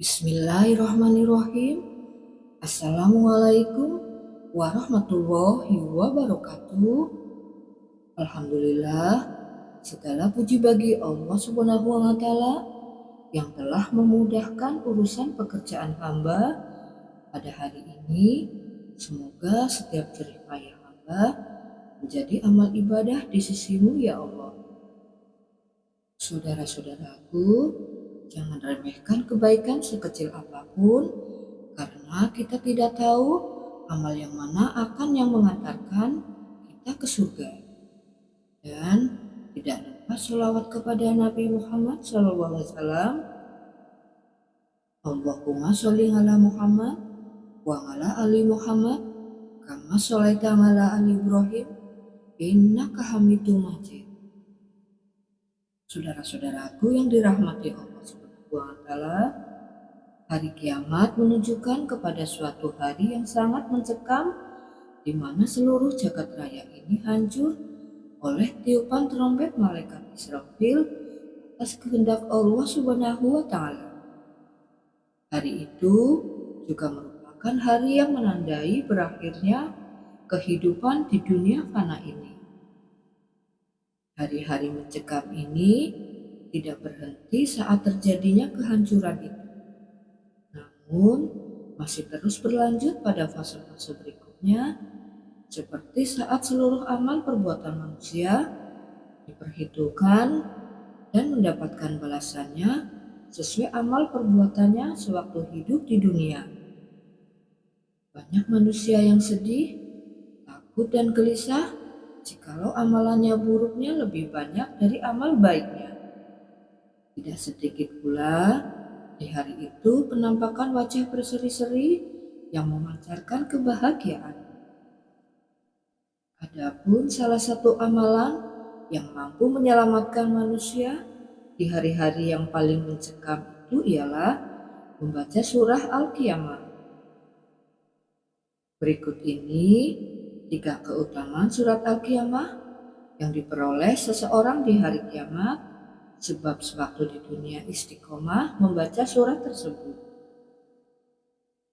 Bismillahirrahmanirrahim. Assalamualaikum warahmatullahi wabarakatuh. Alhamdulillah, segala puji bagi Allah Subhanahu wa Ta'ala yang telah memudahkan urusan pekerjaan hamba pada hari ini. Semoga setiap jerih payah hamba menjadi amal ibadah di sisimu ya Allah. Saudara-saudaraku, jangan remehkan kebaikan sekecil apapun, karena kita tidak tahu amal yang mana yang mengantarkan kita ke surga. Dan tidak lupa sholawat kepada Nabi Muhammad SAW. Allahumma sholli ala Muhammad wa ala ali Muhammad kama sholaita ala ali Ibrahim innaka Hamidum Majid. Saudara-saudaraku yang dirahmati Allah Subhanahu wa Ta'ala, hari kiamat menunjukkan kepada suatu hari yang sangat mencekam, di mana seluruh jagat raya ini hancur oleh tiupan trompet malaikat Israfil atas kehendak Allah Subhanahu wa Ta'ala. Hari itu juga merupakan hari yang menandai berakhirnya kehidupan di dunia fana ini. Hari-hari mencekam ini tidak berhenti saat terjadinya kehancuran itu, namun masih terus berlanjut pada fase-fase berikutnya, seperti saat seluruh amal perbuatan manusia diperhitungkan dan mendapatkan balasannya sesuai amal perbuatannya sewaktu hidup di dunia. Banyak manusia yang sedih, takut dan gelisah jikalau amalannya buruknya lebih banyak dari amal baiknya. Tidak sedikit pula di hari itu penampakan wajah berseri-seri yang memancarkan kebahagiaan. Adapun salah satu amalan yang mampu menyelamatkan manusia di hari-hari yang paling mencekam itu ialah membaca surah Al-Qiyamah. Berikut ini 3 keutamaan surat Al-Qiyamah yang diperoleh seseorang di hari kiamat sebab sewaktu di dunia istiqomah membaca surat tersebut.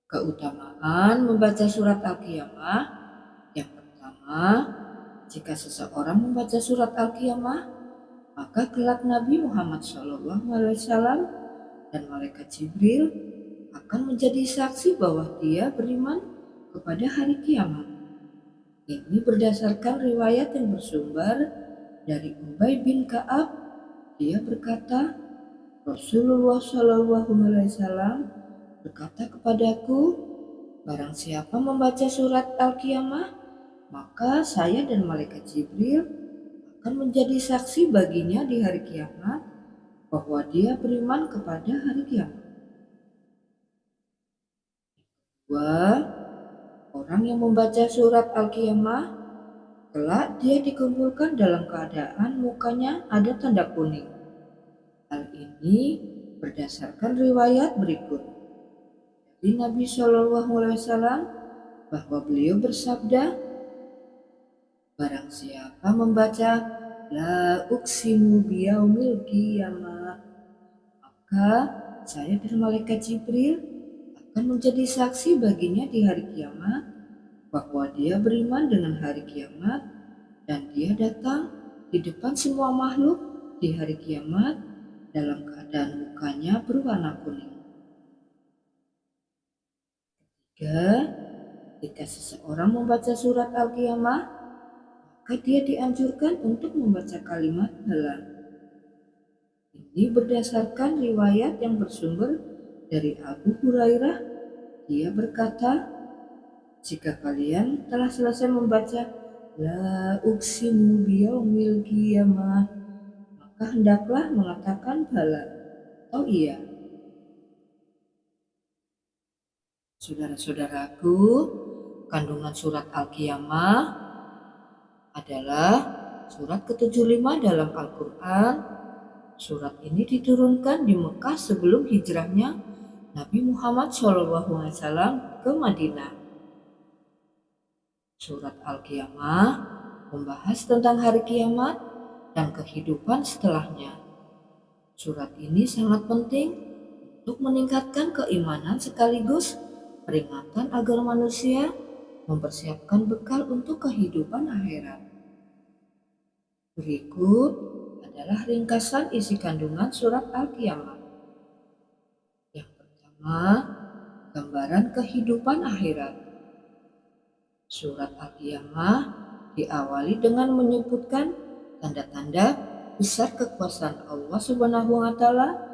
Keutamaan membaca surat Al-Qiyamah. Yang pertama, jika seseorang membaca surat Al-Qiyamah, maka kelak Nabi Muhammad SAW dan malaikat Jibril akan menjadi saksi bahwa dia beriman kepada hari kiamat. Ini berdasarkan riwayat yang bersumber dari Ubay bin Ka'ab. Dia berkata, Rasulullah SAW berkata kepadaku, barang siapa membaca surat Al-Qiyamah, maka saya dan malaikat Jibril akan menjadi saksi baginya di hari kiamat bahwa dia beriman kepada hari kiamat. Kedua, orang yang membaca surat Al-Qiyamah, kelak dia dikumpulkan dalam keadaan mukanya ada tanda kuning. Hal ini berdasarkan riwayat berikut. Dari Nabi SAW bahwa beliau bersabda, barang siapa membaca La uqsimu biyaumil qiyamah, maka saya dan malaikat Jibril akan menjadi saksi baginya di hari kiamat bahwa dia beriman dengan hari kiamat dan dia datang di depan semua makhluk di hari kiamat dalam keadaan mukanya berwarna kuning. Ketiga, jika seseorang membaca surat Al-Qiyamah, maka dia dianjurkan untuk membaca kalimat Bala. Ini berdasarkan riwayat yang bersumber dari Abu Hurairah. Dia berkata, jika kalian telah selesai membaca La uqsimu biyaumil qiyamah, maka hendaklah mengatakan Bala atau iya. Saudara-saudaraku, kandungan surat Al-Qiyamah adalah surat ke-75 dalam Al-Quran. Surat ini diturunkan di Mekah sebelum hijrahnya Nabi Muhammad SAW ke Madinah. Surat Al-Qiyamah membahas tentang hari kiamat dan kehidupan setelahnya. Surat ini sangat penting untuk meningkatkan keimanan sekaligus peringatan agar manusia mempersiapkan bekal untuk kehidupan akhirat. Berikut adalah ringkasan isi kandungan surat Al-Qiyamah. Yang pertama, gambaran kehidupan akhirat. Surat Al-Qiyamah diawali dengan menyebutkan tanda-tanda besar kekuasaan Allah Subhanahu wa Ta'ala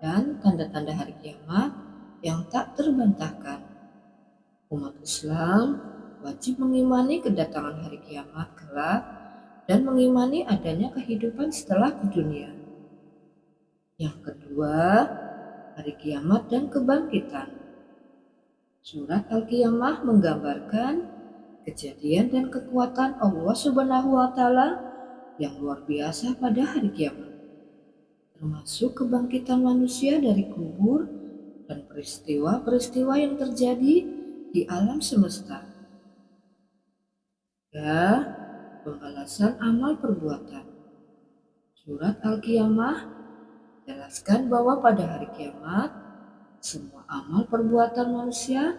dan tanda-tanda hari kiamat yang tak terbantahkan. Umat Islam wajib mengimani kedatangan hari kiamat kelak dan mengimani adanya kehidupan setelah di dunia. Yang kedua, hari kiamat dan kebangkitan. Surat Al-Qiyamah menggambarkan kejadian dan kekuatan Allah Subhanahu wa Ta'ala yang luar biasa pada hari kiamat, termasuk kebangkitan manusia dari kubur dan peristiwa-peristiwa yang terjadi di alam semesta. Ya, pembalasan amal perbuatan. Surat Al-Qiyamah jelaskan bahwa pada hari kiamat semua amal perbuatan manusia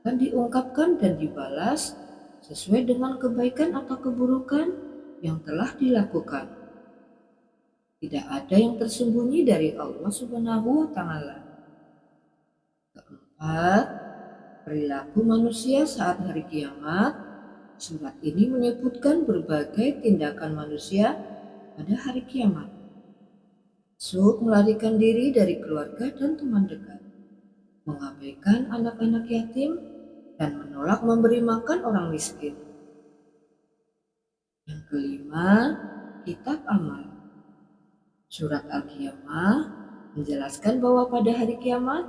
akan diungkapkan dan dibalas sesuai dengan kebaikan atau keburukan yang telah dilakukan. Tidak ada yang tersembunyi dari Allah Subhanahu wa Ta'ala. Keempat, perilaku manusia saat hari kiamat. Surat ini menyebutkan berbagai tindakan manusia pada hari kiamat, termasuk melarikan diri dari keluarga dan teman dekat, mengabaikan anak-anak yatim, dan menolak memberi makan orang miskin. Yang kelima, kitab amal. Surat Al-Qiyamah menjelaskan bahwa pada hari kiamat,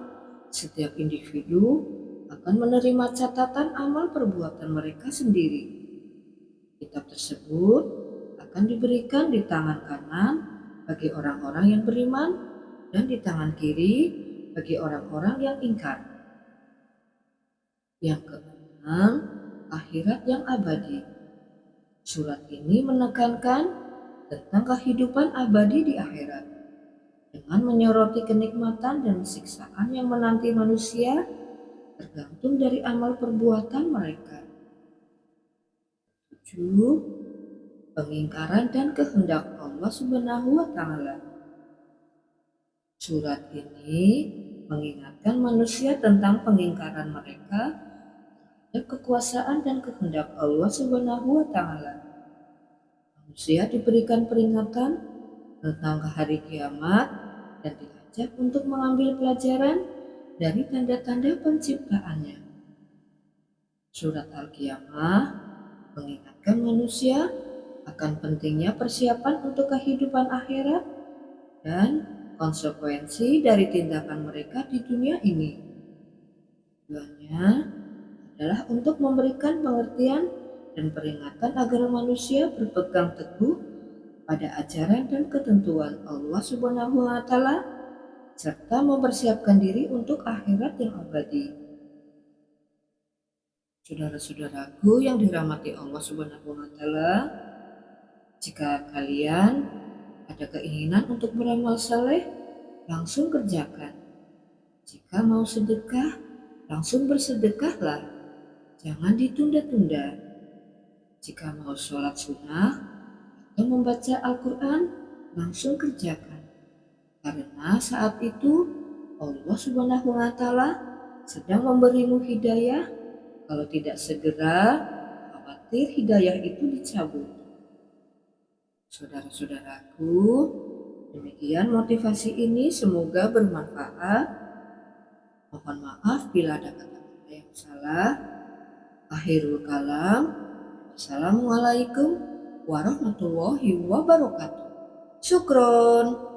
setiap individu akan menerima catatan amal perbuatan mereka sendiri. Kitab tersebut akan diberikan di tangan kanan bagi orang-orang yang beriman dan di tangan kiri bagi orang-orang yang ingkar. Yang keenam, akhirat yang abadi. Surat ini menekankan tentang kehidupan abadi di akhirat dengan menyoroti kenikmatan dan siksaan yang menanti manusia tergantung dari amal perbuatan mereka. 7. Pengingkaran dan kehendak Allah Subhanahu wa Ta'ala. Surat ini mengingatkan manusia tentang pengingkaran mereka terhadap kekuasaan dan kehendak Allah Subhanahu wa Ta'ala. Manusia diberikan peringatan tentang hari kiamat dan diajak untuk mengambil pelajaran dari tanda-tanda penciptaannya. Surat Al-Qiyamah mengingatkan manusia akan pentingnya persiapan untuk kehidupan akhirat dan konsekuensi dari tindakan mereka di dunia ini. Tujuannya adalah untuk memberikan pengertian dan peringatan agar manusia berpegang teguh pada ajaran dan ketentuan Allah Subhanahu wa Ta'ala serta mempersiapkan diri untuk akhirat yang abadi. Saudara-saudaraku yang dirahmati Allah Subhanahu wa Ta'ala, jika kalian ada keinginan untuk beramal saleh, langsung kerjakan. Jika mau sedekah, langsung bersedekahlah. Jangan ditunda-tunda. Jika mau sholat sunnah atau membaca Al-Quran, langsung kerjakan. Karena saat itu Allah Subhanahu wa Ta'ala sedang memberimu hidayah. Kalau tidak segera, khawatir hidayah itu dicabut. Saudara-saudaraku, demikian motivasi ini, semoga bermanfaat. Mohon maaf bila ada kata-kata yang salah. Akhirul kalam. Assalamualaikum warahmatullahi wabarakatuh. Syukron.